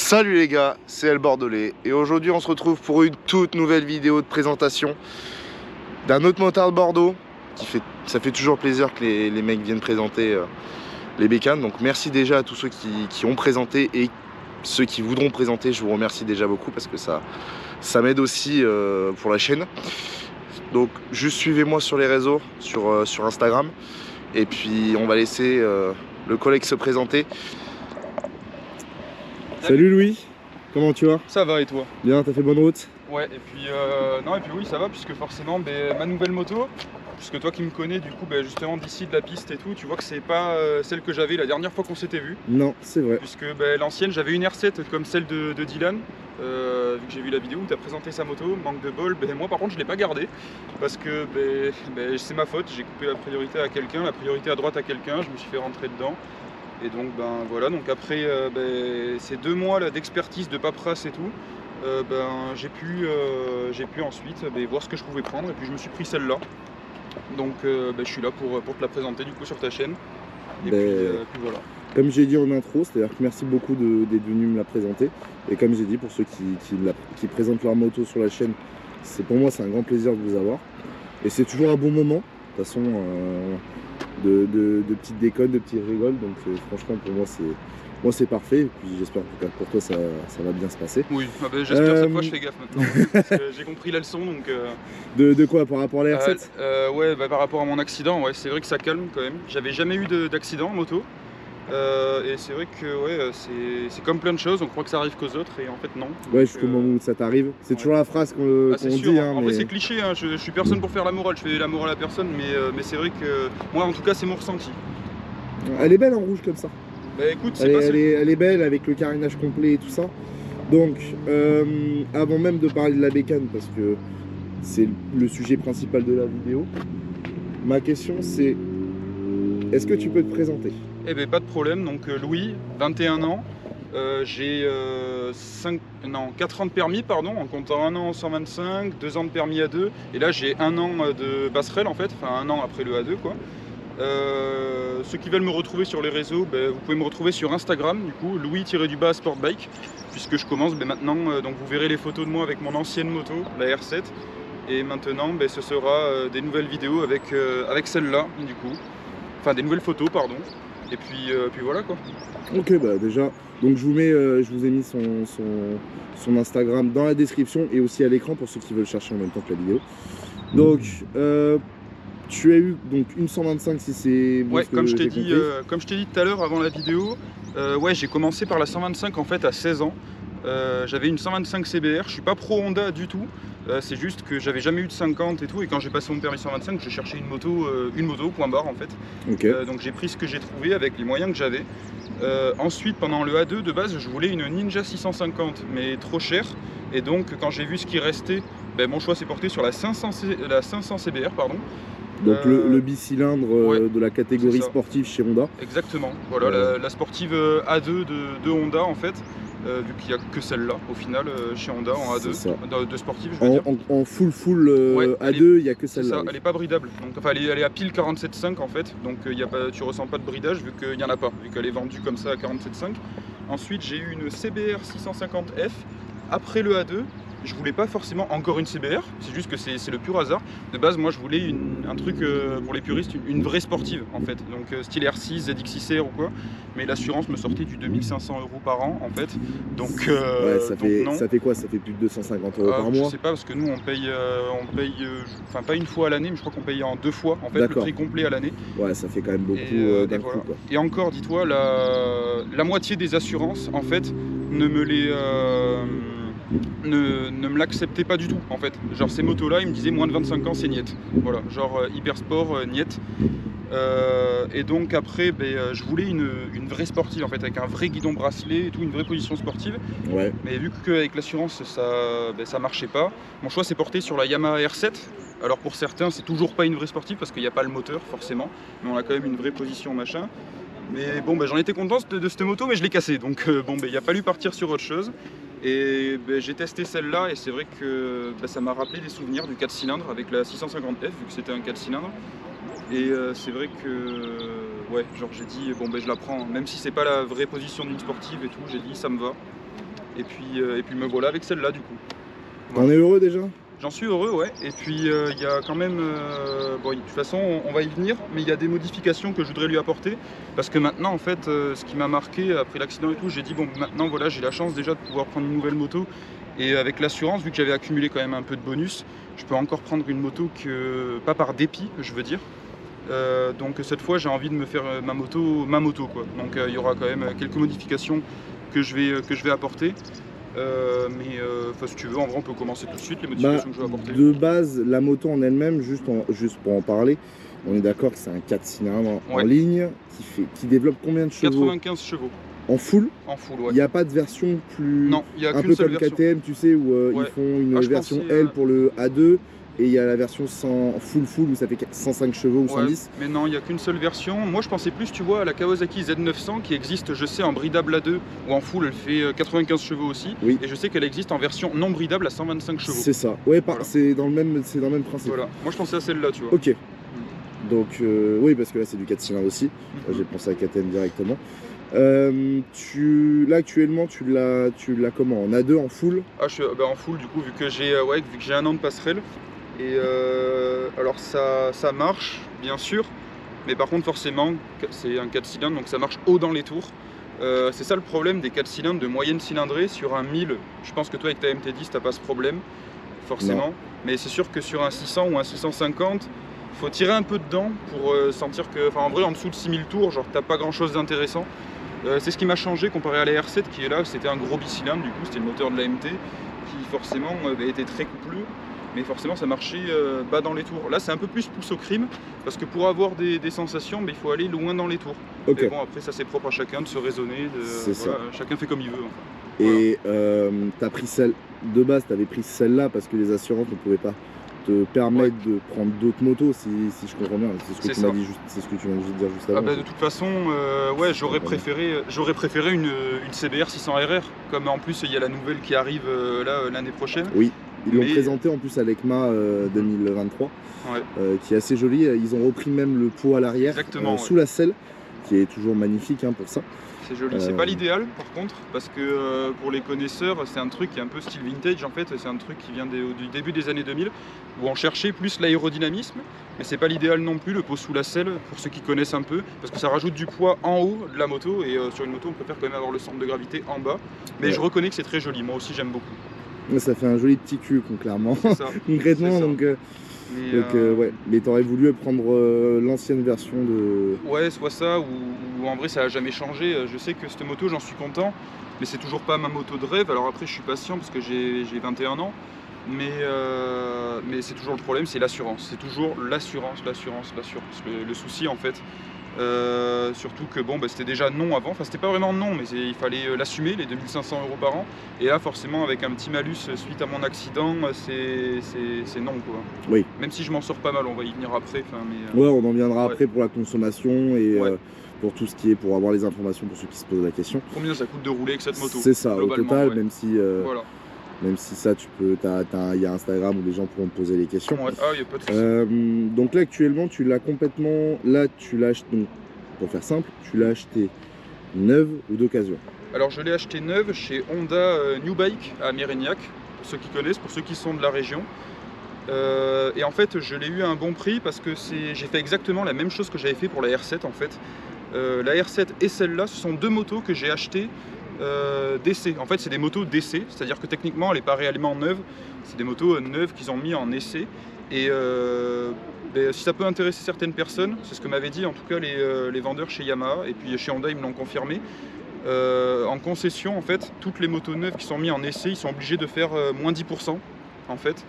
Salut les gars, c'est El Bordelais et aujourd'hui on se retrouve pour une toute nouvelle vidéo de présentation d'un autre motard de Bordeaux ça fait toujours plaisir que les mecs viennent présenter les bécanes. Donc merci déjà à tous ceux qui ont présenté et ceux qui voudront présenter, je vous remercie déjà beaucoup parce que ça m'aide aussi pour la chaîne. Donc juste suivez-moi sur les réseaux, sur Instagram, et puis on va laisser le collègue se présenter. Salut Louis, comment tu vas? Ça va et toi? Bien, t'as fait bonne route? Ouais, et puis oui, ça va, puisque forcément ma nouvelle moto, puisque toi qui me connais du coup justement d'ici de la piste et tout, tu vois que c'est pas celle que j'avais la dernière fois qu'on s'était vu. Non, c'est vrai. Puisque l'ancienne, j'avais une R7 comme celle de Dylan, vu que j'ai vu la vidéo où tu as présenté sa moto, manque de bol. Moi par contre je l'ai pas gardée parce que c'est ma faute, j'ai coupé la priorité à quelqu'un, la priorité à droite à quelqu'un, je me suis fait rentrer dedans. Et donc voilà, donc après ces 2 mois d'expertise, de paperasse et tout, j'ai pu ensuite voir ce que je pouvais prendre, et puis je me suis pris celle-là. Donc je suis là pour te la présenter du coup sur ta chaîne. Et puis voilà. Comme j'ai dit en intro, c'est-à-dire que merci beaucoup d'être venu me la présenter. Et comme j'ai dit, pour ceux qui présentent leur moto sur la chaîne, pour moi c'est un grand plaisir de vous avoir. Et c'est toujours un bon moment, de toute façon, de petites déconnes, de petits rigoles. Donc franchement pour moi c'est parfait. Et puis j'espère que pour toi ça va bien se passer. Oui, j'espère cette fois je fais gaffe maintenant. Parce que j'ai compris la leçon donc... De quoi, par rapport à la R7? Ouais, par rapport à mon accident, ouais, c'est vrai que ça calme quand même. J'avais jamais eu d'accident en moto. Et c'est vrai que ouais, c'est comme plein de choses, on croit que ça arrive qu'aux autres et en fait non. Ouais, jusqu'au moment où ça t'arrive. C'est toujours la phrase qu'on dit. En vrai c'est cliché, hein. Je suis personne pour faire la morale, je fais la morale à personne, mais c'est vrai que moi en tout cas c'est mon ressenti. Elle est belle en rouge comme ça. Écoute, elle est belle avec le carénage complet et tout ça. Donc avant même de parler de la bécane, parce que c'est le sujet principal de la vidéo, ma question c'est: est-ce que tu peux te présenter? Eh bien pas de problème, donc Louis, 21 ans, j'ai 4 ans de permis en comptant 1 an en 125, 2 ans de permis A2, et là j'ai 1 an de passerelle en fait, enfin 1 an après le A2 quoi. Ceux qui veulent me retrouver sur les réseaux, vous pouvez me retrouver sur Instagram du coup, Louis-Sportbike, puisque je commence maintenant, donc vous verrez les photos de moi avec mon ancienne moto, la R7, et maintenant ce sera des nouvelles vidéos avec celle-là du coup, enfin des nouvelles photos pardon. Et puis voilà quoi. Ok, déjà, donc je vous ai mis son Instagram dans la description et aussi à l'écran pour ceux qui veulent chercher en même temps que la vidéo. Donc tu as eu donc une 125 si c'est... Ouais, comme je t'ai dit tout à l'heure avant la vidéo, ouais, j'ai commencé par la 125 en fait à 16 ans. J'avais une 125 CBR, je suis pas pro Honda du tout, c'est juste que j'avais jamais eu de 50 et tout, et quand j'ai passé mon permis 125, j'ai cherché une moto, point barre en fait. Okay. Donc j'ai pris ce que j'ai trouvé avec les moyens que j'avais. Ensuite, pendant le A2 de base, je voulais une Ninja 650, mais trop cher, et donc quand j'ai vu ce qui restait, mon choix s'est porté sur la 500 CBR, pardon. Donc le bicylindre ouais, de la catégorie sportive chez Honda. Exactement, voilà, la sportive A2 de Honda en fait. Vu qu'il n'y a que celle-là au final chez Honda en A2, de sportive je veux dire. En full ouais, A2, il n'y a que celle-là. C'est ça, elle n'est pas bridable, donc, enfin, elle est à pile 47,5 en fait, donc tu ressens pas de bridage vu qu'il n'y en a pas, vu qu'elle est vendue comme ça à 47,5. Ensuite j'ai eu une CBR 650F après le A2. Je voulais pas forcément encore une CBR, c'est juste que c'est le pur hasard. De base, moi je voulais un truc pour les puristes, une vraie sportive en fait, donc style R6, ZX6R ou quoi. Mais l'assurance me sortait du 2500 € par an en fait. Donc, ouais, ça fait quoi? Ça fait plus de 250 € par mois? Je sais pas, parce que nous on paye enfin pas une fois à l'année, mais je crois qu'on paye en 2 fois en fait, le prix complet à l'année. Ouais, ça fait quand même beaucoup d'un coup quoi. Et encore, dis-toi, la moitié des assurances en fait ne me l'acceptaient pas du tout en fait. Genre ces motos là ils me disaient moins de 25 ans c'est niet. Voilà, genre hyper sport niet. Et donc après je voulais une vraie sportive en fait, avec un vrai guidon bracelet et tout, une vraie position sportive. Ouais. Mais vu qu'avec l'assurance ça marchait pas, mon choix s'est porté sur la Yamaha R7. Alors pour certains c'est toujours pas une vraie sportive parce qu'il n'y a pas le moteur forcément, mais on a quand même une vraie position machin. Mais bon j'en étais content de cette moto, mais je l'ai cassée, donc il a fallu partir sur autre chose. Et j'ai testé celle-là et c'est vrai que ça m'a rappelé des souvenirs du 4 cylindres avec la 650F, vu que c'était un 4 cylindres. Et c'est vrai que ouais, genre j'ai dit je la prends, même si c'est pas la vraie position d'une sportive et tout, j'ai dit ça me va. Et puis me voilà avec celle-là du coup. T'en es heureux déjà? J'en suis heureux, ouais. Et puis il y a quand même, bon, de toute façon on va y venir, mais il y a des modifications que je voudrais lui apporter. Parce que maintenant en fait, ce qui m'a marqué après l'accident et tout, j'ai dit bon maintenant voilà, j'ai la chance déjà de pouvoir prendre une nouvelle moto. Et avec l'assurance, vu que j'avais accumulé quand même un peu de bonus, je peux encore prendre une moto pas par dépit, je veux dire. Donc cette fois j'ai envie de me faire ma moto quoi. Donc il y aura quand même quelques modifications que je vais apporter. Mais si tu veux, en vrai on peut commencer tout de suite les modifications que je vais apporter. De base, la moto en elle-même, juste pour en parler, on est d'accord que c'est un 4 cylindres en ligne qui développe combien de chevaux? 95 chevaux. En full? En full, ouais. Il n'y a pas de version plus... Non, il y a un qu'une peu seule comme version. KTM, tu sais, où ils font une version L pour le A2, et il y a la version full où ça fait 105 chevaux ou 110. Mais non, il n'y a qu'une seule version. Moi je pensais plus, tu vois, à la Kawasaki Z900 qui existe, je sais, en bridable A2, ou en full elle fait 95 chevaux aussi. Oui. Et je sais qu'elle existe en version non bridable à 125 chevaux. C'est ça, ouais, voilà. C'est dans le même principe. Voilà, moi je pensais à celle-là, tu vois. Ok. Donc, oui, parce que là c'est du 4 cylindres aussi. J'ai pensé à KTM directement. Là actuellement tu l'as comment? En A2 en full? Ah, je suis en full du coup, vu que j'ai un an de passerelle. Et alors ça marche bien sûr, mais par contre forcément c'est un 4 cylindres donc ça marche haut dans les tours. C'est ça le problème des 4 cylindres de moyenne cylindrée. Sur un 1000, je pense que toi avec ta MT10 t'as pas ce problème forcément. Non. Mais c'est sûr que sur un 600 ou un 650, faut tirer un peu dedans pour sentir que, en vrai en dessous de 6000 tours, genre t'as pas grand chose d'intéressant. C'est ce qui m'a changé comparé à la R7 qui est là, c'était un gros bicylindre, du coup c'était le moteur de la MT qui forcément était très coupleux, mais forcément ça marchait bas dans les tours. Là c'est un peu plus pousse au crime, parce que pour avoir des sensations, il faut aller loin dans les tours. Okay. Mais bon, après ça c'est propre à chacun de se raisonner, chacun fait comme il veut. Enfin. Et t'as pris celle, de base t'avais pris celle-là parce que les assurances ne pouvaient pas te permettre de prendre d'autres motos, si je comprends bien. C'est ce que tu m'as dit, c'est ce que tu viens de dire juste avant. De toute façon, j'aurais préféré une CBR 600 RR, comme en plus il y a la nouvelle qui arrive l'année prochaine. Oui, ils l'ont présenté en plus à l'ECMA 2023, qui est assez jolie. Ils ont repris même le pot à l'arrière, sous la selle, qui est toujours magnifique pour ça. C'est joli, c'est pas l'idéal par contre, parce que pour les connaisseurs, c'est un truc qui est un peu style vintage en fait, c'est un truc qui vient du début des années 2000, où on cherchait plus l'aérodynamisme, mais c'est pas l'idéal non plus, le pot sous la selle, pour ceux qui connaissent un peu, parce que ça rajoute du poids en haut de la moto, et sur une moto on préfère quand même avoir le centre de gravité en bas, mais je reconnais que c'est très joli, moi aussi j'aime beaucoup. Ça fait un joli petit cul clairement, ça, concrètement, donc... mais t'aurais voulu prendre l'ancienne version de... Ouais, soit ça, ou en vrai ça a jamais changé. Je sais que cette moto j'en suis content, mais c'est toujours pas ma moto de rêve. Alors après je suis patient parce que j'ai 21 ans, mais c'est toujours le problème, c'est l'assurance. C'est toujours l'assurance. Le souci en fait. Surtout que c'était déjà non avant, c'était pas vraiment non, mais il fallait l'assumer, les 2500 € par an, et là forcément avec un petit malus suite à mon accident, c'est non quoi. Oui. Même si je m'en sors pas mal, on va y venir après. Ouais, on en viendra après pour la consommation et pour tout ce qui est, pour avoir les informations pour ceux qui se posent la question. Combien ça coûte de rouler avec cette moto? C'est ça, au total, même si... Même si ça, il y a Instagram où les gens pourront te poser les questions. Ouais. Ah, y a pas de souci. Donc là, actuellement, tu l'as complètement... Là, tu l'as acheté, donc, pour faire simple, tu l'as acheté neuve ou d'occasion? Alors, je l'ai acheté neuve chez Honda New Bike à Mérignac, pour ceux qui connaissent, pour ceux qui sont de la région. Et en fait, je l'ai eu à un bon prix parce que j'ai fait exactement la même chose que j'avais fait pour la R7 en fait. La R7 et celle-là, ce sont deux motos que j'ai achetées d'essai. En fait c'est des motos d'essai, c'est-à-dire que techniquement elle n'est pas réellement neuve, c'est des motos neuves qu'ils ont mis en essai, et si ça peut intéresser certaines personnes, c'est ce que m'avaient dit en tout cas les vendeurs chez Yamaha, et puis chez Honda ils me l'ont confirmé, en concession en fait toutes les motos neuves qui sont mises en essai, ils sont obligés de faire moins 10% en fait.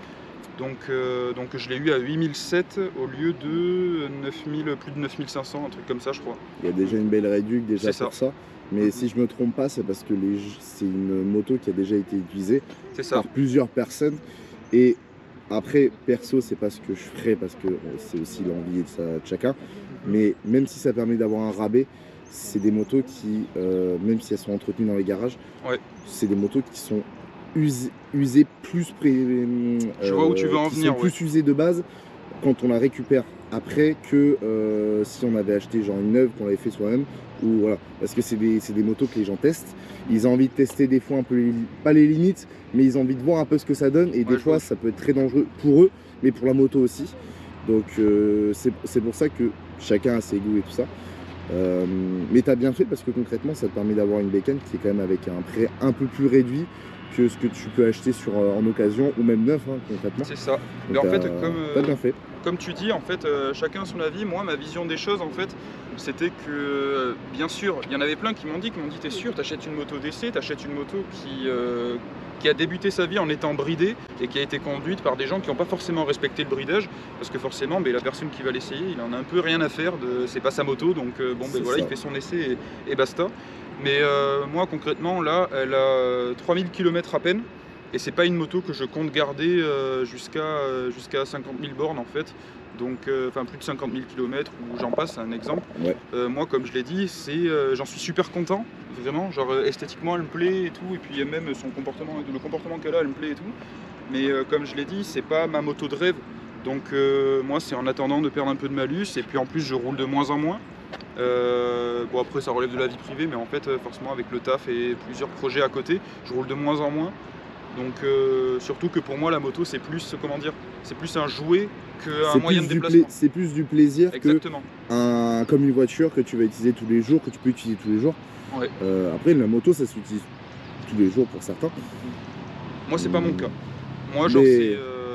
Donc je l'ai eu à 8007 au lieu de 9000, plus de 9500, un truc comme ça je crois. Il y a déjà une belle réduction déjà pour ça. Mais si je me trompe pas, c'est parce que c'est une moto qui a déjà été utilisée par plusieurs personnes. Et après, perso, c'est pas ce que je ferais parce que c'est aussi l'envie de chacun. Mais même si ça permet d'avoir un rabais, c'est des motos qui, même si elles sont entretenues dans les garages, c'est des motos qui sont usées plus je vois où tu veux en venir, plus usées de base quand on la récupère après que si on avait acheté genre une neuve qu'on avait fait soi-même, ou voilà, parce que c'est des motos que les gens testent, ils ont envie de tester des fois un peu pas les limites, mais ils ont envie de voir un peu ce que ça donne, et des fois ça peut être très dangereux pour eux, mais pour la moto aussi. Donc c'est pour ça que chacun a ses goûts et tout ça. Mais tu as bien fait, parce que concrètement ça te permet d'avoir une bécane qui est quand même avec un prix un peu plus réduit que ce que tu peux acheter en occasion ou même neuf, hein, concrètement. C'est ça. Mais donc en fait, t'as bien fait. comme tu dis, en fait, chacun son avis. Moi, ma vision des choses, en fait, c'était que, bien sûr, il y en avait plein qui m'ont dit, t'es sûr, t'achètes une moto d'essai, t'achètes une moto qui a débuté sa vie en étant bridée et qui a été conduite par des gens qui n'ont pas forcément respecté le bridage, parce que forcément, la personne qui va l'essayer, il en a un peu rien à faire, c'est pas sa moto, donc voilà, il fait son essai et basta. Mais moi, concrètement, là, elle a 3000 km à peine. Et c'est pas une moto que je compte garder jusqu'à 50 000 bornes en fait, donc enfin plus de 50 000 km ou j'en passe, c'est un exemple. Ouais. Moi, comme je l'ai dit, j'en suis super content, vraiment, genre esthétiquement elle me plaît et tout, et puis même son comportement, le comportement qu'elle a, elle me plaît et tout. Mais comme je l'ai dit, c'est pas ma moto de rêve, donc moi c'est en attendant de perdre un peu de malus, et puis en plus je roule de moins en moins. Bon après ça relève de la vie privée, mais en fait forcément avec le taf et plusieurs projets à côté, je roule de moins en moins. Donc surtout que pour moi la moto c'est plus, comment dire, c'est plus un jouet qu'un moyen de déplacement. C'est plus du plaisir. Exactement. Comme une voiture que tu vas utiliser tous les jours, que tu peux utiliser tous les jours. Ouais. Après la moto ça s'utilise tous les jours pour certains. Moi c'est pas mon cas. Moi genre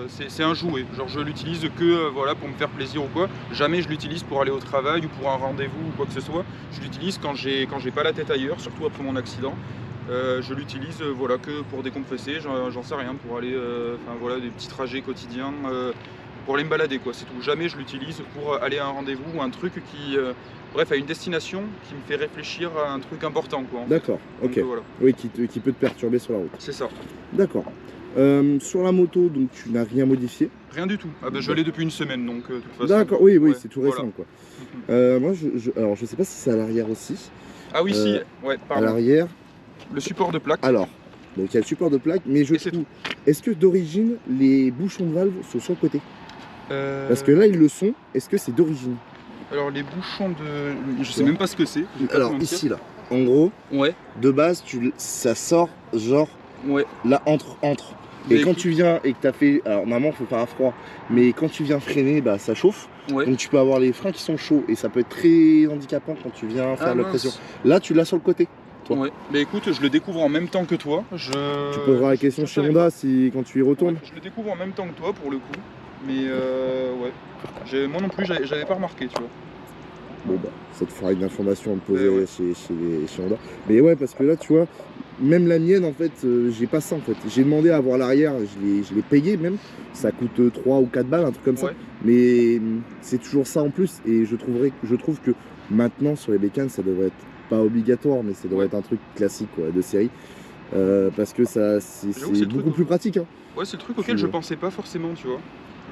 c'est un jouet, genre je l'utilise que voilà, pour me faire plaisir ou quoi. Jamais je l'utilise pour aller au travail ou pour un rendez-vous ou quoi que ce soit. Je l'utilise quand j'ai pas la tête ailleurs, surtout après mon accident. Je l'utilise voilà, que pour décompresser, j'en sais rien, pour aller enfin voilà, des petits trajets quotidiens, pour aller me balader quoi, c'est tout. Jamais je l'utilise pour aller à un rendez-vous ou un truc qui bref, à une destination qui me fait réfléchir à un truc important quoi. D'accord, ok. Voilà. Oui, qui peut te perturber sur la route. C'est ça. D'accord. Sur la moto, donc tu n'as rien modifié? Rien du tout. Ah bah, je l'ai depuis une semaine, donc de toute façon. D'accord, oui, ouais, c'est tout récent quoi. Moi, alors je sais pas si c'est à l'arrière aussi. Ah oui, si, ouais, pardon. À l'arrière. Le support de plaque. Alors, donc il y a le support de plaque, mais je trouve. Est-ce que d'origine les bouchons de valve sont sur le côté? Parce que là ils le sont. Est-ce que c'est d'origine? Alors les bouchons de, je sais même pas ce que c'est. Alors ici là, en gros, ouais. De base ça sort genre là entre. Et quand tu viens et que tu as fait, alors normalement il faut faire à froid, mais quand tu viens freiner, bah ça chauffe. Ouais. Donc tu peux avoir les freins qui sont chauds et ça peut être très handicapant quand tu viens faire la pression. Là tu l'as sur le côté. Toi. Ouais, mais écoute, je le découvre en même temps que toi. Tu peux voir la question chez Honda quand tu y retournes. Ouais, je le découvre en même temps que toi pour le coup. Mais ouais, moi non plus j'avais pas remarqué, tu vois. Bon bah, ça te fera une information à me poser chez Honda. Mais ouais, parce que là, tu vois, même la mienne, en fait, j'ai pas ça en fait. J'ai demandé à avoir l'arrière, je l'ai payé même. Ça coûte 3 ou 4 balles, un truc comme ça. Mais c'est toujours ça en plus. Et je trouve que maintenant, sur les bécanes, ça devrait être pas obligatoire, mais ça devrait être un truc classique quoi, de série. Parce que c'est beaucoup plus pratique. Hein. Ouais, c'est le truc auquel je pensais pas forcément, tu vois.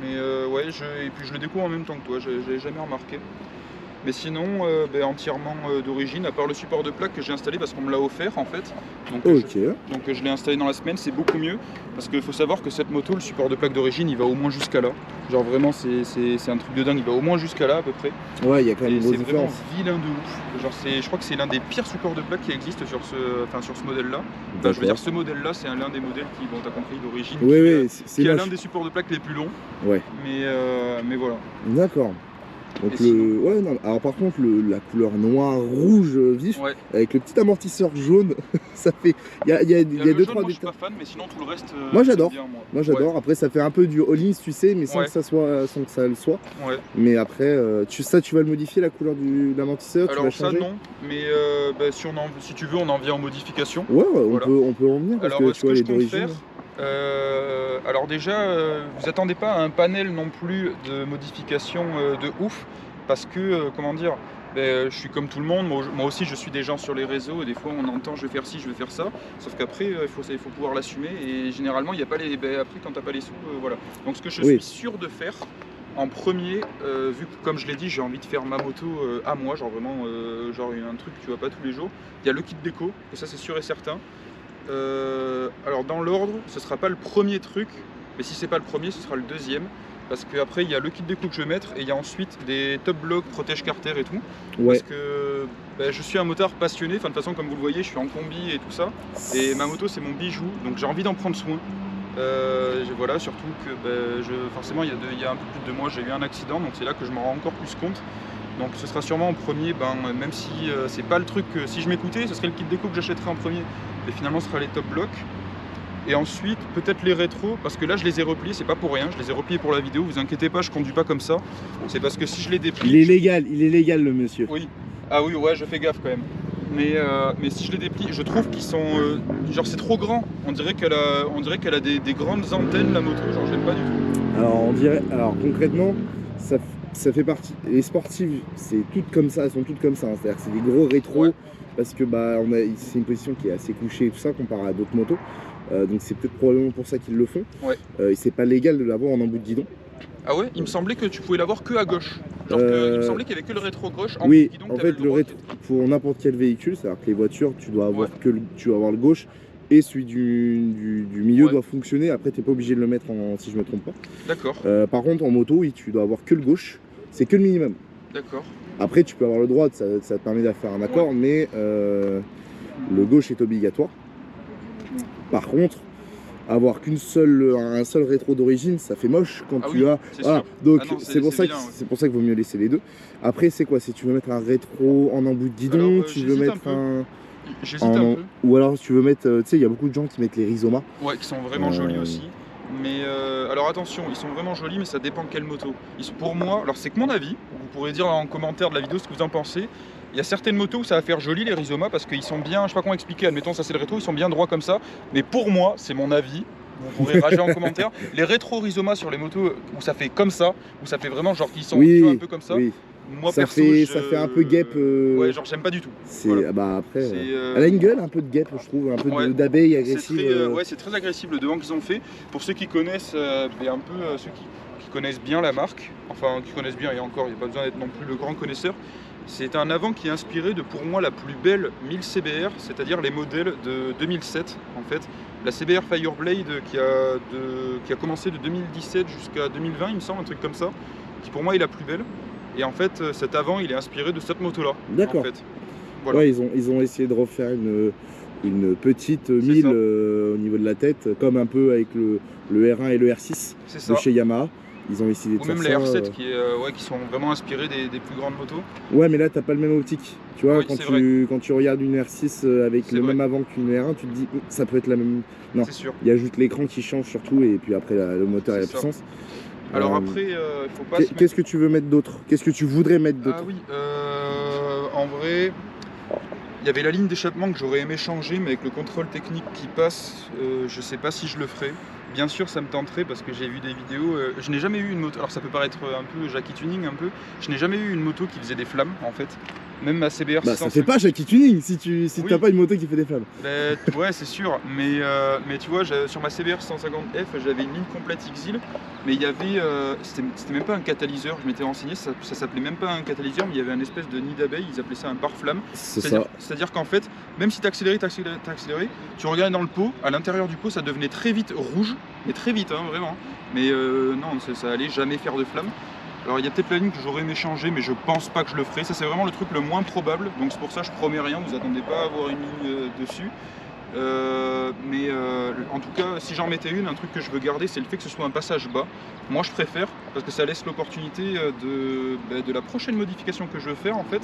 Mais ouais, et puis je le découvre en même temps que toi, j'avais jamais remarqué. Mais sinon, entièrement d'origine, à part le support de plaque que j'ai installé parce qu'on me l'a offert en fait. Donc, je l'ai installé dans la semaine, c'est beaucoup mieux. Parce qu'il faut savoir que cette moto, le support de plaque d'origine, il va au moins jusqu'à là. Genre vraiment, c'est un truc de dingue, il va au moins jusqu'à là à peu près. Ouais, il y a quand même une grosse différence. C'est vraiment vilain de ouf. Genre, je crois que c'est l'un des pires supports de plaque qui existe sur ce modèle-là. Enfin, je veux dire, ce modèle-là, c'est l'un des modèles qui, bon, t'as compris, d'origine, qui a l'un des supports de plaque les plus longs. Ouais. Mais voilà. D'accord. Donc alors par contre la couleur noir rouge vif avec le petit amortisseur jaune, ça fait il y a 2-3 détails. Moi je suis pas fan, mais sinon tout le reste moi j'adore. Moi j'adore. Après ça fait un peu du all-in tu sais, mais sans que ça le soit. Ouais. Mais après tu vas le modifier la couleur de l'amortisseur. Alors ça non, mais si tu veux on en vient en modification. Ouais, on peut en venir parce que tu vois les d'origine. Alors déjà, vous attendez pas à un panel non plus de modification de ouf, parce que, comment dire, je suis comme tout le monde, moi aussi je suis des gens sur les réseaux, et des fois on entend je vais faire ci, je vais faire ça, sauf qu'après il faut pouvoir l'assumer, et généralement il n'y a pas les... après quand t'as pas les sous, voilà. Donc ce que je suis sûr de faire, en premier, vu que comme je l'ai dit, j'ai envie de faire ma moto à moi, genre vraiment, genre un truc que tu vois pas tous les jours, il y a le kit déco, et ça c'est sûr et certain. Alors dans l'ordre, ce sera pas le premier truc, mais si c'est pas le premier, ce sera le deuxième. parce qu'après il y a le kit déco que je vais mettre et il y a ensuite des top blocs, protège carter et tout. Ouais. Parce que je suis un motard passionné, enfin de toute façon comme vous le voyez je suis en combi et tout ça. Et ma moto c'est mon bijou, donc j'ai envie d'en prendre soin. Voilà, surtout que forcément il y a un peu plus de 2 mois j'ai eu un accident, donc c'est là que je m'en rends encore plus compte. Donc ce sera sûrement en premier, même si c'est pas le truc, si je m'écoutais ce serait le kit déco que j'achèterais en premier. Et finalement ce sera les top blocs. Et ensuite peut-être les rétros, parce que là je les ai repliés, c'est pas pour rien, je les ai repliés pour la vidéo, vous inquiétez pas, je conduis pas comme ça. C'est parce que si je les déplie... Il est légal le monsieur. Oui. Ah oui, ouais, je fais gaffe quand même. Mais si je les déplie, je trouve qu'ils sont... genre c'est trop grand, on dirait qu'elle a des grandes antennes la moto, genre j'aime pas du tout. Alors concrètement, ça fait partie. Les sportives, c'est toutes comme ça, elles sont toutes comme ça, hein. C'est-à-dire que c'est des gros rétros, ouais. Parce que c'est une position qui est assez couchée et tout ça comparé à d'autres motos. Donc c'est peut-être probablement pour ça qu'ils le font. Ouais. Et c'est pas légal de l'avoir en embout de guidon. Ah ouais, il me semblait que tu pouvais l'avoir que à gauche. Genre il me semblait qu'il y avait que le rétro gauche en oui, guidon. En fait, le rétro pour n'importe quel véhicule, c'est-à-dire que les voitures, tu dois avoir le gauche et celui du milieu doit fonctionner. Après, t'es pas obligé de le mettre si je me trompe pas. D'accord. Par contre, en moto, oui, tu dois avoir que le gauche. C'est que le minimum. D'accord. Après, tu peux avoir le droit, ça te permet de faire un accord, mais le gauche est obligatoire. Par contre, avoir un seul rétro d'origine, ça fait moche quand tu as. Voilà. Donc c'est pour ça qu'il vaut mieux laisser les deux. Après, c'est quoi? Si tu veux mettre un rétro en embout de guidon, alors, tu veux mettre un. J'hésite un peu. Ou alors tu veux mettre, tu sais, il y a beaucoup de gens qui mettent les Rizoma. Ouais, qui sont vraiment jolis aussi. Mais alors attention, ils sont vraiment jolis, mais ça dépend de quelle moto. Pour moi, alors c'est que mon avis, vous pourrez dire en commentaire de la vidéo ce que vous en pensez. Il y a certaines motos où ça va faire joli les Rizoma parce qu'ils sont bien, je sais pas comment expliquer, admettons ça c'est le rétro, ils sont bien droits comme ça. Mais pour moi, c'est mon avis, vous pourrez rager en commentaire. Les rétro Rizoma sur les motos où ça fait comme ça, où ça fait vraiment genre qu'ils sont un peu comme ça. Oui. Moi ça fait un peu guêpe. Ouais, genre j'aime pas du tout. Voilà. Après, elle a une gueule un peu de guêpe, je trouve, un peu d'abeille agressive. Ouais, c'est très agressif le devant qu'ils ont fait. Pour ceux qui connaissent, un peu ceux qui connaissent bien la marque, enfin qui connaissent bien et encore, il n'y a pas besoin d'être non plus le grand connaisseur. C'est un avant qui est inspiré de pour moi la plus belle 1000 CBR, c'est-à-dire les modèles de 2007 en fait. La CBR Fireblade qui a commencé de 2017 jusqu'à 2020 il me semble, un truc comme ça, qui pour moi est la plus belle. Et en fait cet avant il est inspiré de cette moto là. D'accord. En fait. Voilà. Ouais, ils ont essayé de refaire une petite 1000 au niveau de la tête, comme un peu avec le R1 et le R6 de chez Yamaha. Ils ont essayé de faire ça. Ou même les R7 qui sont vraiment inspirés des plus grandes motos. Ouais, mais là t'as pas le même optique. Tu vois, quand tu regardes une R6 avec le même avant qu'une R1, tu te dis ça peut être la même. Non, c'est sûr. Il y a juste l'écran qui change surtout et puis après le moteur et la puissance. Alors après, faut pas. Qu'est-ce que tu veux mettre d'autre? Qu'est-ce que tu voudrais mettre d'autre? Ah oui, en vrai, il y avait la ligne d'échappement que j'aurais aimé changer, mais avec le contrôle technique qui passe, je sais pas si je le ferai. Bien sûr, ça me tenterait parce que j'ai vu des vidéos. Je n'ai jamais eu une moto. Alors ça peut paraître un peu Jackie Tuning un peu. Je n'ai jamais eu une moto qui faisait des flammes en fait. Même ma CBR 650. Ça fait pas Jackie Tuning si t'as pas une moto qui fait des flammes. Ouais, c'est sûr. Mais tu vois, sur ma CBR 150F, j'avais une ligne complète Exil. Mais il y avait. C'était même pas un catalyseur. Je m'étais renseigné. Ça s'appelait même pas un catalyseur, mais il y avait un espèce de nid d'abeille. Ils appelaient ça un pare-flamme. C'est-à-dire qu'en fait, même si t'accéléré, tu regardais dans le pot. À l'intérieur du pot, ça devenait très vite rouge. Mais très vite, hein, vraiment. Mais non, ça allait jamais faire de flamme. Alors il y a peut-être la ligne que j'aurais aimé changer, mais je pense pas que je le ferai. Ça c'est vraiment le truc le moins probable. Donc c'est pour ça que je promets rien, vous attendez pas à avoir une ligne dessus. En tout cas, si j'en mettais une, un truc que je veux garder, c'est le fait que ce soit un passage bas. Moi je préfère, parce que ça laisse l'opportunité de la prochaine modification que je veux faire en fait.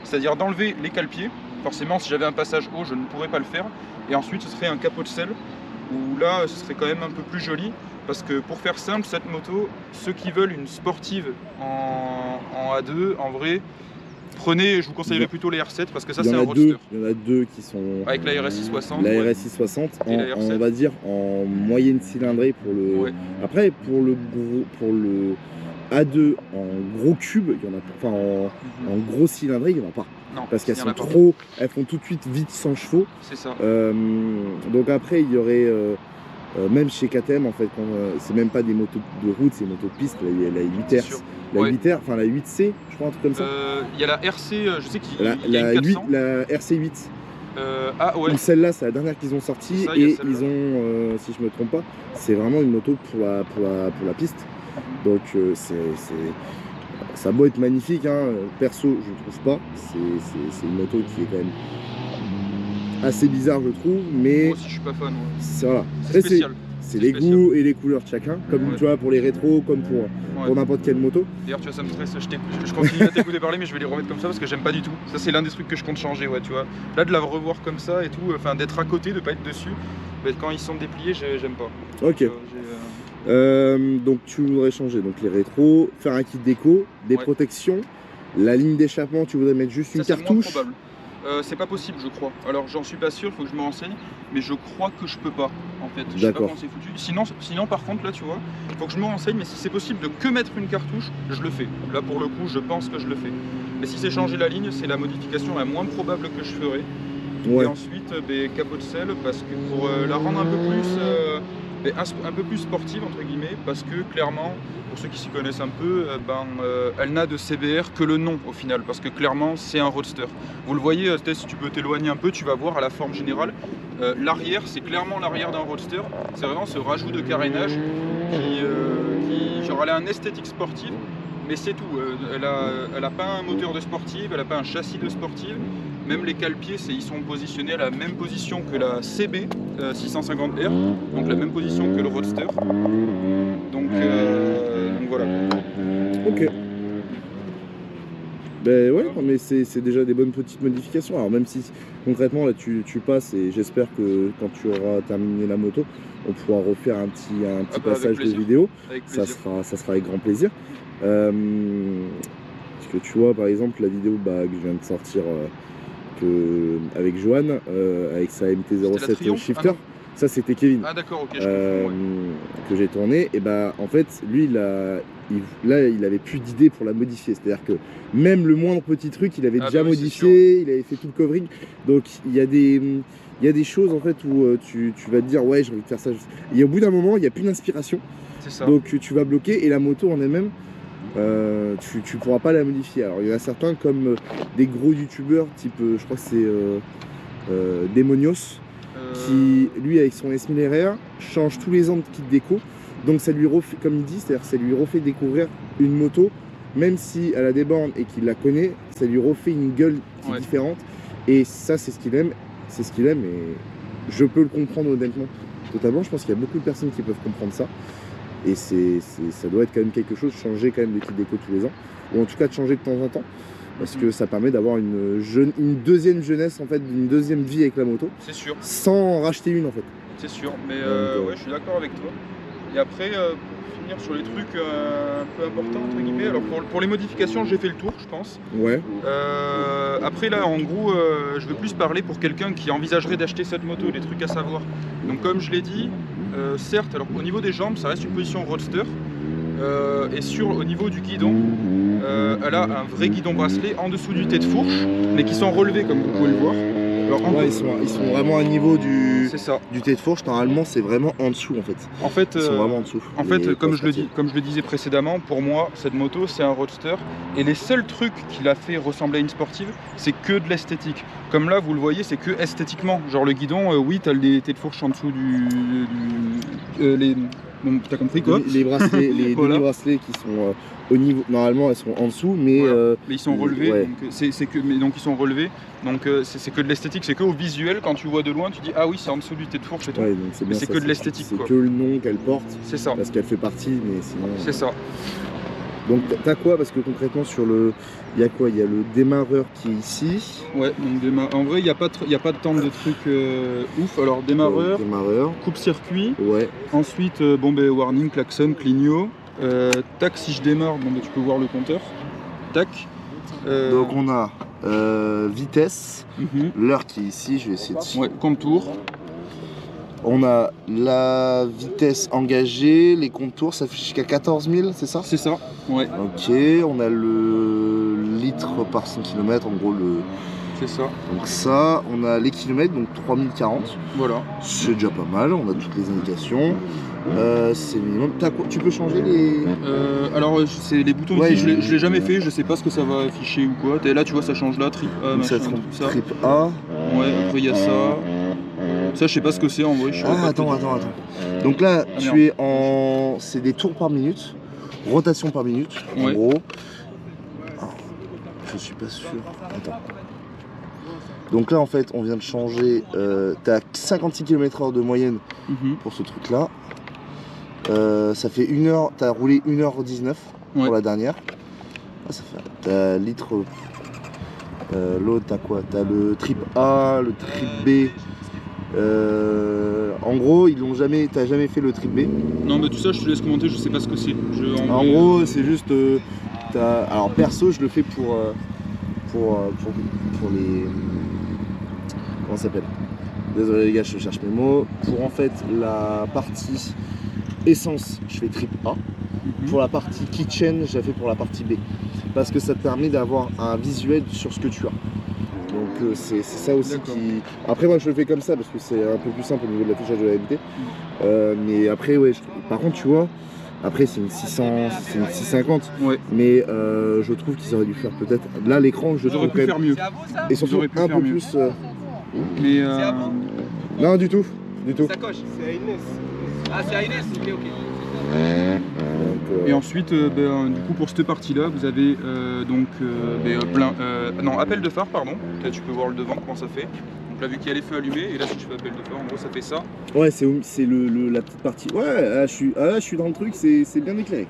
C'est-à-dire d'enlever les cale-pieds. Forcément si j'avais un passage haut, je ne pourrais pas le faire. Et ensuite ce serait un capot de selle, où là ce serait quand même un peu plus joli. Parce que pour faire simple, cette moto, ceux qui veulent une sportive en A2, en vrai, prenez, je vous conseillerais plutôt les R7 parce que ça c'est un roadster. Il y en a deux qui sont... Avec la RS660. La RS660, on va dire en moyenne cylindrée pour le... Ouais. Après, pour le A2 en gros cube, il y en a pas, enfin en gros cylindrée, il n'y en a pas. Non, parce qu'elles sont trop... Elles font tout de suite vite 100 chevaux. C'est ça. Donc après, il y aurait... même chez KTM en fait, c'est même pas des motos de route, c'est des motos de piste, la 8R, la 8R, enfin la 8C, je crois un truc comme ça. Il y a la RC, je sais qu'il y a la RC8. Ah ouais. Celle-là, c'est la dernière qu'ils ont sortie et ils ont, si je me trompe pas, c'est vraiment une moto pour la piste. Donc ça a beau être magnifique, hein, perso je trouve pas, c'est une moto qui est quand même assez bizarre je trouve, mais Moi aussi je suis pas fan. Ouais. voilà. C'est spécial. C'est les goûts et les couleurs de chacun, comme tu vois pour les rétros, comme pour n'importe quelle moto. D'ailleurs tu vois ça me stresse, je continue à t'écouter parler mais je vais les remettre comme ça parce que j'aime pas du tout. Ça c'est l'un des trucs que je compte changer, ouais, tu vois. Là de la revoir comme ça et tout, enfin d'être à côté, de pas être dessus, mais quand ils sont dépliés j'aime pas. Ok. Donc tu voudrais changer donc les rétros, faire un kit déco, des protections, la ligne d'échappement tu voudrais mettre juste une cartouche. C'est moins probable. C'est pas possible je crois. Alors j'en suis pas sûr, faut que je me renseigne, mais je crois que je peux pas en fait. Je sais pas comment c'est foutu. Sinon par contre là tu vois, faut que je me renseigne, mais si c'est possible de que mettre une cartouche, je le fais. Là pour le coup je pense que je le fais. Mais si c'est changer la ligne, c'est la modification la moins probable que je ferai. Et ensuite capot de selle parce que pour la rendre un peu plus sportive entre guillemets, parce que clairement pour ceux qui s'y connaissent un peu, elle n'a de CBR que le nom au final, parce que clairement c'est un roadster. Vous le voyez, si tu peux t'éloigner un peu, tu vas voir à la forme générale, l'arrière c'est clairement l'arrière d'un roadster, c'est vraiment ce rajout de carénage qui genre elle a un esthétique sportive, mais c'est tout, elle a pas un moteur de sportive, elle a pas un châssis de sportive. Même les cale-pieds, ils sont positionnés à la même position que la CB 650R, donc la même position que le Roadster. Donc voilà. Ok. Ben ouais, mais c'est déjà des bonnes petites modifications. Alors même si concrètement là tu passes et j'espère que quand tu auras terminé la moto, on pourra refaire un petit passage de vidéo. Ça sera avec grand plaisir. Parce que tu vois par exemple la vidéo que je viens de sortir avec Johan, avec sa MT-07 Shifter, ça c'était Kevin. Ah d'accord, ok, que j'ai tourné, et en fait lui il avait plus d'idées pour la modifier, c'est à dire que même le moindre petit truc il avait déjà modifié, il avait fait tout le covering, donc il y a des choses en fait où tu vas te dire ouais j'ai envie de faire ça, et au bout d'un moment il n'y a plus d'inspiration, donc tu vas bloquer, et la moto en elle-même tu pourras pas la modifier. Alors il y en a certains comme des gros youtubeurs type je crois que c'est Demonios qui lui avec son S1000 RR change tous les ans de kit déco, donc ça lui refait, comme il dit, c'est-à-dire ça lui refait découvrir une moto, même si elle a des bornes et qu'il la connaît, ça lui refait une gueule qui est différente, et ça c'est ce qu'il aime, et je peux le comprendre honnêtement totalement. Je pense qu'il y a beaucoup de personnes qui peuvent comprendre ça. Et ça doit être quand même quelque chose, changer quand même des kits déco tous les ans, ou en tout cas de changer de temps en temps, parce que ça permet d'avoir une deuxième jeunesse en fait, une deuxième vie avec la moto. C'est sûr. Sans en racheter une en fait. C'est sûr, mais ouais, je suis d'accord avec toi. Et après, pour finir sur les trucs un peu importants entre guillemets, alors pour les modifications, j'ai fait le tour, je pense. Ouais. Après là, en gros, je veux plus parler pour quelqu'un qui envisagerait d'acheter cette moto, des trucs à savoir. Donc comme je l'ai dit. Certes, alors au niveau des jambes, ça reste une position roadster. Et au niveau du guidon, elle a un vrai guidon bracelet en dessous du tête de fourche, mais qui sont relevés comme vous pouvez le voir. Alors, ils sont vraiment à niveau du tête de fourche. Normalement, c'est vraiment en dessous en fait. Ils sont vraiment en dessous. En fait, comme je le disais précédemment, pour moi, cette moto, c'est un roadster. Et les seuls trucs qui la fait ressembler à une sportive, c'est que de l'esthétique. Comme là, vous le voyez, c'est que esthétiquement. Genre le guidon, oui, t'as les têtes de fourche en dessous bon, t'as compris quoi. Les bracelets, les demi-bracelets qui sont au niveau. Normalement, elles sont en dessous, mais mais ils sont relevés. Donc ils sont relevés. Donc c'est que de l'esthétique, c'est que au visuel. Quand tu vois de loin, tu dis ah oui, c'est en dessous du tête de fourche et tout. Ouais, mais c'est que de l'esthétique. C'est que le nom qu'elle porte. C'est ça. Parce qu'elle fait partie, mais sinon. C'est ça. Donc t'as quoi? Parce que concrètement sur le. Il y a quoi? Il y a le démarreur qui est ici. Ouais, donc en vrai il n'y a pas de temps de trucs ouf. Alors démarreur, coupe-circuit. Ouais. Ensuite warning, klaxon, clignot. Tac, si je démarre, tu peux voir le compteur. Tac. Donc on a vitesse, l'heure qui est ici, je vais essayer de... Ouais, contour. On a la vitesse engagée, les contours, ça fait jusqu'à 14 000, c'est ça? C'est ça, ouais. Ok, on a le litre par 100 km, en gros le... C'est ça. Donc ça, on a les kilomètres, donc 3040. Voilà. C'est déjà pas mal, on a toutes les indications. C'est minimum. Tu peux changer les... alors c'est les boutons ici, je l'ai jamais fait, je sais pas ce que ça va afficher ou quoi. Là tu vois ça change là, trip A, machin, tout ça. Trip A. Ouais, après il y a ça. Ça je sais pas ce que c'est en vrai. Attends. Donc là tu es en... C'est des tours par minute. rotation par minute, en Ouais. gros. Je suis pas sûr. Attends. Donc là en fait on vient de changer, t'as 56 km/h de moyenne pour ce truc là. Ça fait 1 heure, t'as roulé 1h19 pour la dernière. Ah, ça fait, t'as litre. L'autre t'as quoi? T'as le trip A, le trip B. En gros ils l'ont jamais. T'as jamais fait le trip B? Non mais tout ça je te laisse commenter, je sais pas ce que c'est. En gros c'est juste. Alors perso je le fais pour les. Comment ça s'appelle? Désolé les gars, je cherche mes mots. Pour en fait la partie essence, je fais trip A. Pour la partie kitchen, je la fais pour la partie B. Parce que ça te permet d'avoir un visuel sur ce que tu as. Donc c'est ça aussi qui. Après moi je le fais comme ça parce que c'est un peu plus simple au niveau de l'affichage de la LT. Mais après ouais, par contre tu vois, après c'est une 600, c'est une 650. Ouais. Mais je trouve qu'ils auraient dû faire peut-être. Là l'écran je trouve pu faire mieux. Et surtout un peu plus. Mais Non du tout. Du tout. Sacoche, c'est à Inès. Ah c'est à Inès, ok. Donc, et ensuite, du coup, pour cette partie-là, vous avez appel de phare, pardon. Là, tu peux voir le devant comment ça fait. Donc là, vu qu'il y a les feux allumés, et là, si tu fais appel de phare, en gros, ça fait ça. Ouais, c'est la petite partie. Ouais, là, je suis dans le truc, c'est bien éclairé.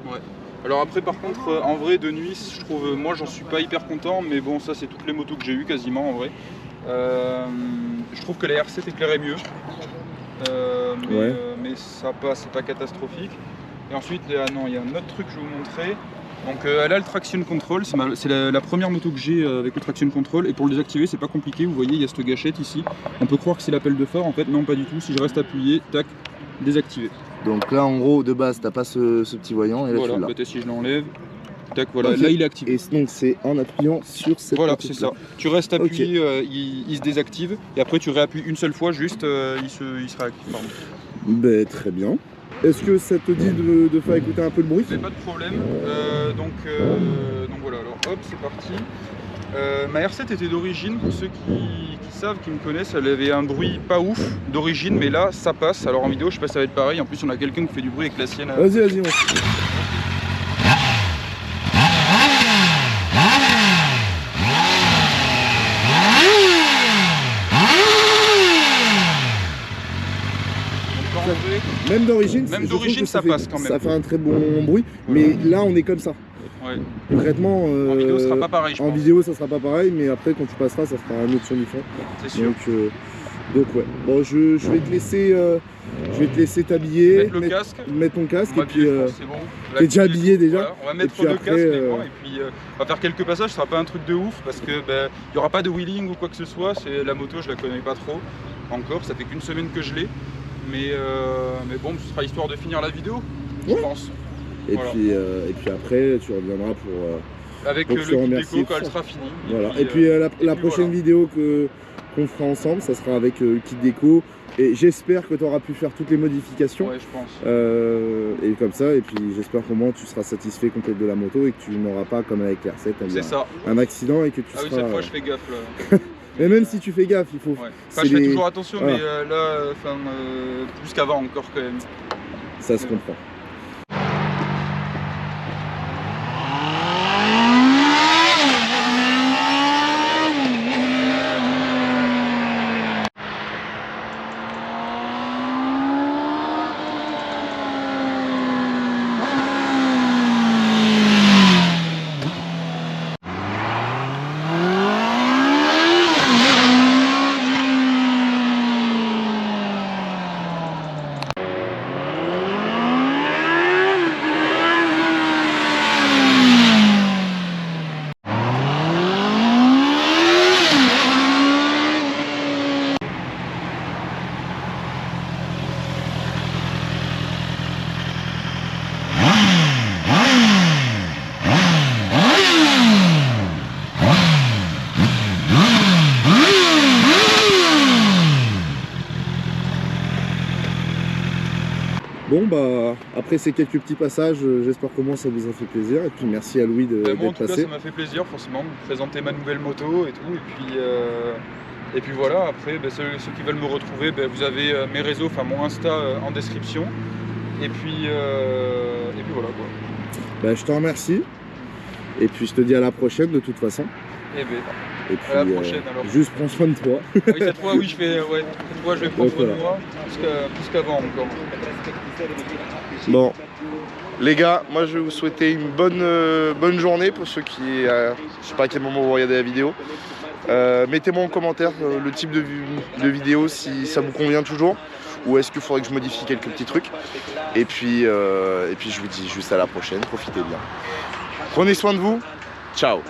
Ouais. Alors après, par contre, en vrai, de nuit, je trouve, moi, j'en suis pas hyper content, mais bon, ça, c'est toutes les motos que j'ai eues quasiment, en vrai. Je trouve que la R7 éclairait mieux. Mais ça passe, c'est pas catastrophique. Et ensuite, il y a un autre truc que je vais vous montrer. Donc elle a le traction control, c'est la première moto que j'ai avec le traction control, et pour le désactiver c'est pas compliqué, vous voyez il y a cette gâchette ici. On peut croire que c'est l'appel de phare, en fait non pas du tout, si je reste appuyé, tac, désactivé. Donc là en gros de base t'as pas ce petit voyant et là voilà, tu l'as. peut-être si je l'enlève, tac voilà, Okay. là il est activé. Et donc c'est en appuyant sur cette Voilà, partie. c'est ça. Tu restes appuyé, il se désactive, et après tu réappuies une seule fois, juste il se réactive. Pardon. Ben, très bien. Est-ce que ça te dit de faire écouter un peu le bruit? Mais pas de problème. Donc voilà, alors hop, c'est parti. Ma R7 était d'origine, pour ceux qui savent, qui me connaissent, elle avait un bruit pas ouf d'origine, mais là ça passe. Alors en vidéo, je sais pas si ça va être pareil. En plus, on a quelqu'un qui fait du bruit avec la sienne. Vas-y, on... Même d'origine, ça passe quand même. Ça fait un très bon bruit, mais là on est comme ça. Ouais. Concrètement, en vidéo, ça sera pas pareil. En vidéo, ça sera pas pareil, mais après quand tu passeras, ça sera un autre son différent. C'est sûr. Donc ouais. Bon, je vais te laisser t'habiller, mettre ton casque, et puis c'est bon. t'es déjà habillé déjà. Voilà, on va mettre deux casques et puis on va faire quelques passages. Ce sera pas un truc de ouf parce que y aura pas de wheeling ou quoi que ce soit. C'est la moto, je la connais pas trop encore. Ça fait qu'une semaine que je l'ai. Mais bon, ce sera histoire de finir la vidéo, je pense. Et, voilà. Et puis après, tu reviendras pour avec le kit déco quand elle sera finie. Voilà. Et puis la prochaine vidéo qu'on fera ensemble, ça sera avec le kit déco. Et j'espère que tu auras pu faire toutes les modifications. Ouais, je pense. Et comme ça, et puis j'espère qu'au moins tu seras satisfait complet de la moto et que tu n'auras pas, comme avec l'R7, un accident et que tu seras... Ah oui, cette fois je fais gaffe là. Mais même si tu fais gaffe, il faut... Ouais. Enfin, je fais toujours attention, mais là, plus qu'avant encore quand même. Ça se comprend. Bon bah après ces quelques petits passages, j'espère qu'au moins ça vous a fait plaisir et puis merci à Louis d'être passé. Moi en tout cas ça m'a fait plaisir forcément de vous présenter ma nouvelle moto et tout et puis voilà, après ceux qui veulent me retrouver, vous avez mes réseaux, enfin mon Insta en description et puis voilà quoi. Bah, je te remercie. Et puis je te dis à la prochaine de toute façon. Eh ben, Et puis à la prochaine alors. juste prends soin de toi. Oui, cette fois, oui, cette fois, je vais prendre Donc, soin de voilà. moi, plus qu'avant encore. Bon, les gars, moi je vais vous souhaiter une bonne journée pour ceux qui, je sais pas à quel moment vous regardez la vidéo. Mettez-moi en commentaire le type de vidéo si ça vous convient toujours ou est-ce qu'il faudrait que je modifie quelques petits trucs. Et puis je vous dis juste à la prochaine, profitez bien. Prenez soin de vous, ciao.